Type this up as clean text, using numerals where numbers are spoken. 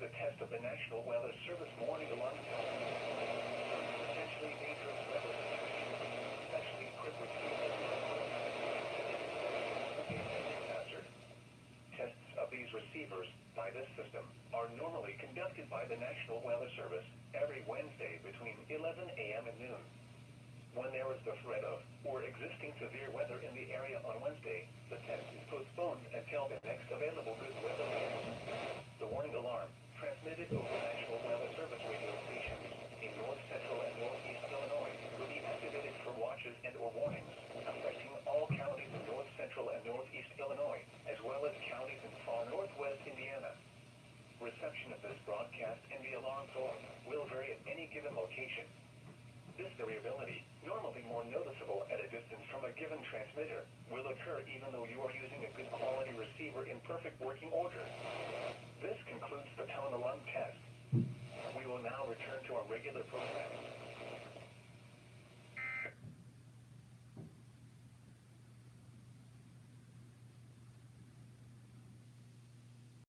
a test of the National Weather Service warning alarm system. Potentially dangerous weather situations, especially equipped with hazard. Tests of these receivers by this system are normally conducted by the National Weather Service every Wednesday between 11 a.m. and noon. When there is the threat of or existing severe weather in the area on Wednesday, the test is postponed until the next available good weather is. The warning alarm, transmitted over National Weather Service radio stations in north central and northeast Illinois, will be activated for watches and or warnings affecting all counties in north central and northeast Illinois, as well as counties in far northwest Indiana. Reception of this broadcast and the alarm tone will vary at any given location. This variability, normally more noticeable at a distance from a given transmitter, will occur even though you are using a good quality receiver in perfect working order. This concludes the tone alarm test. We will now return to our regular program.